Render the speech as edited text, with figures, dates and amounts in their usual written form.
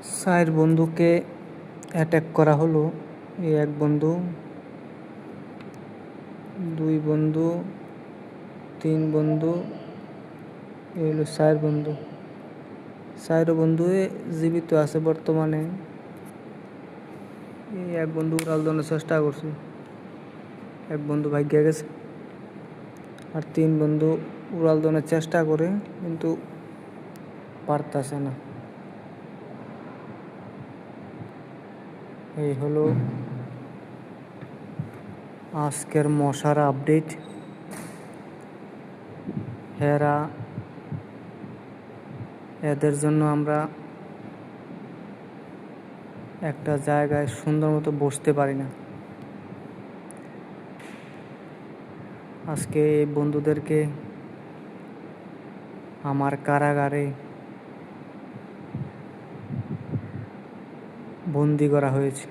চার বন্ধুকে অ্যাটাক করা হলো। এই এক বন্ধু, দুই বন্ধু, তিন বন্ধু, এই হলো চার বন্ধু। চার বন্ধু জীবিত আছে বর্তমানে। এই এক বন্ধু উড়াল দেওয়ার চেষ্টা করছে, এক বন্ধু ভাগ্যে গেছে। আর তিন বন্ধু উড়াল দেওয়ার চেষ্টা করে কিন্তু পারতাছে না। এই হলো আজকের মশার আপডেট। এদের জন্য আমরা একটা জায়গায় সুন্দর মতো বসতে পারি না। আজকে এই বন্ধুদেরকে আমার কারাগারে বন্দি করা হয়েছে।